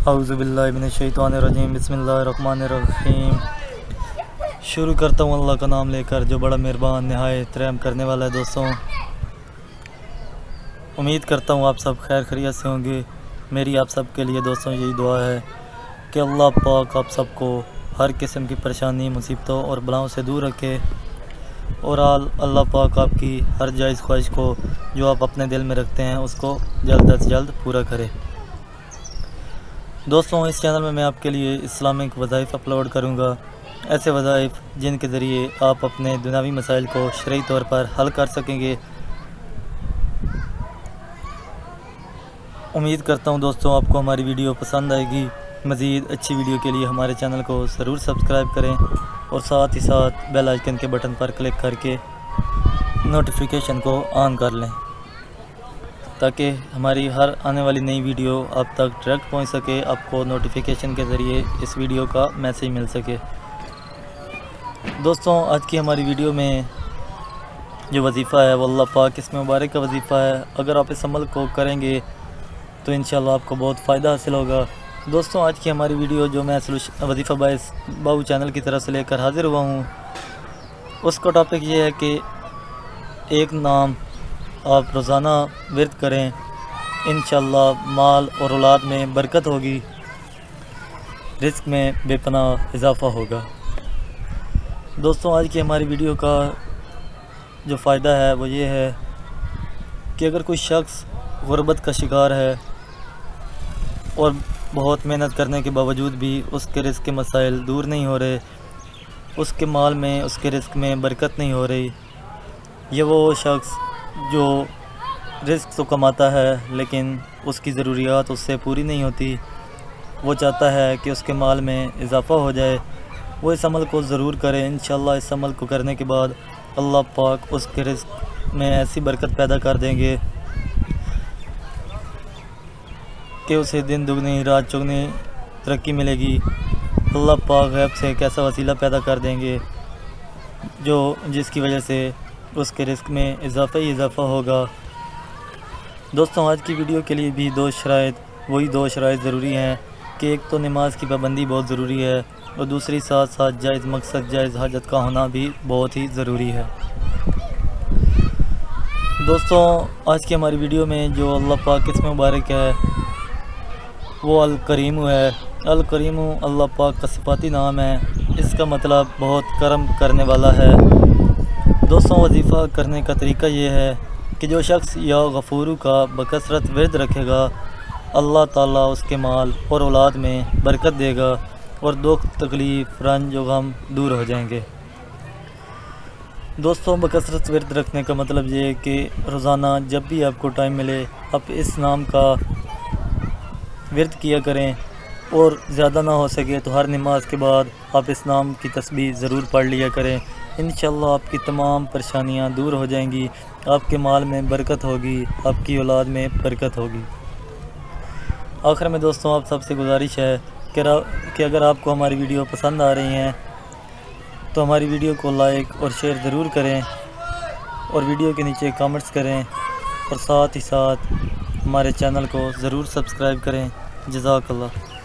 اعوذ باللہ من الشیطان الرجیم، بسم اللہ الرحمن الرحیم۔ شروع کرتا ہوں اللہ کا نام لے کر جو بڑا مہربان نہایت رحم کرنے والا ہے۔ دوستوں، امید کرتا ہوں آپ سب خیر خیریت سے ہوں گے۔ میری آپ سب کے لیے دوستوں یہی دعا ہے کہ اللہ پاک آپ سب کو ہر قسم کی پریشانی، مصیبتوں اور بلاؤں سے دور رکھے، اور اللہ پاک آپ کی ہر جائز خواہش کو جو آپ اپنے دل میں رکھتے ہیں اس کو جلد از جلد پورا کرے۔ دوستوں، اس چینل میں آپ کے لیے اسلامک وظائف اپلوڈ کروں گا، ایسے وظائف جن کے ذریعے آپ اپنے دنیاوی مسائل کو شرعی طور پر حل کر سکیں گے۔ امید کرتا ہوں دوستوں آپ کو ہماری ویڈیو پسند آئے گی۔ مزید اچھی ویڈیو کے لیے ہمارے چینل کو ضرور سبسکرائب کریں، اور ساتھ ہی ساتھ بیل آئیکن کے بٹن پر کلک کر کے نوٹیفیکیشن کو آن کر لیں، تاکہ ہماری ہر آنے والی نئی ویڈیو آپ تک ڈائریکٹ پہنچ سکے، آپ کو نوٹیفیکیشن کے ذریعے اس ویڈیو کا میسیج مل سکے۔ دوستوں، آج کی ہماری ویڈیو میں جو وظیفہ ہے وہ اللہ پاک اس میں مبارک کا وظیفہ ہے۔ اگر آپ اس عمل کو کریں گے تو انشاءاللہ آپ کو بہت فائدہ حاصل ہوگا۔ دوستوں، آج کی ہماری ویڈیو جو میں وظیفہ باعث باؤ چینل کی طرف سے لے کر حاضر ہوا ہوں، اس کا ٹاپک یہ ہے کہ ایک نام آپ روزانہ ورد کریں، انشاءاللہ مال اور اولاد میں برکت ہوگی، رزق میں بے پناہ اضافہ ہوگا۔ دوستوں، آج کی ہماری ویڈیو کا جو فائدہ ہے وہ یہ ہے کہ اگر کوئی شخص غربت کا شکار ہے اور بہت محنت کرنے کے باوجود بھی اس کے رزق کے مسائل دور نہیں ہو رہے، اس کے مال میں، اس کے رزق میں برکت نہیں ہو رہی، یہ وہ شخص جو رزق تو کماتا ہے لیکن اس کی ضروریات اس سے پوری نہیں ہوتی، وہ چاہتا ہے کہ اس کے مال میں اضافہ ہو جائے، وہ اس عمل کو ضرور کرے۔ انشاءاللہ اس عمل کو کرنے کے بعد اللہ پاک اس کے رزق میں ایسی برکت پیدا کر دیں گے کہ اسے دن دگنی رات چگنی ترقی ملے گی۔ اللہ پاک غیب سے ایک ایسا وسیلہ پیدا کر دیں گے جس کی وجہ سے اس کے رزق میں اضافہ ہی اضافہ ہوگا۔ دوستوں، آج کی ویڈیو کے لیے بھی وہی دو شرائط ضروری ہیں کہ ایک تو نماز کی پابندی بہت ضروری ہے، اور دوسری ساتھ ساتھ جائز مقصد، جائز حاجت کا ہونا بھی بہت ہی ضروری ہے۔ دوستوں، آج کی ہماری ویڈیو میں جو اللہ پاک اس میں مبارک ہے وہ الکریم ہے۔ الکریم اللہ پاک کا صفاتی نام ہے، اس کا مطلب بہت کرم کرنے والا ہے۔ دوستوں، وظیفہ کرنے کا طریقہ یہ ہے کہ جو شخص یا غفورو کا بکثرت ورد رکھے گا، اللہ تعالیٰ اس کے مال اور اولاد میں برکت دے گا، اور دکھ تکلیف رنج و غم دور ہو جائیں گے۔ دوستوں، بکثرت ورد رکھنے کا مطلب یہ ہے کہ روزانہ جب بھی آپ کو ٹائم ملے آپ اس نام کا ورد کیا کریں، اور زیادہ نہ ہو سکے تو ہر نماز کے بعد آپ اس نام کی تسبیح ضرور پڑھ لیا کریں۔ انشاءاللہ آپ کی تمام پریشانیاں دور ہو جائیں گی، آپ کے مال میں برکت ہوگی، آپ کی اولاد میں برکت ہوگی۔ آخر میں دوستوں، آپ سب سے گزارش ہے کہ اگر آپ کو ہماری ویڈیو پسند آ رہی ہیں تو ہماری ویڈیو کو لائک اور شیئر ضرور کریں، اور ویڈیو کے نیچے کامنٹس کریں، اور ساتھ ہی ساتھ ہمارے چینل کو ضرور سبسکرائب کریں۔ جزاک اللہ۔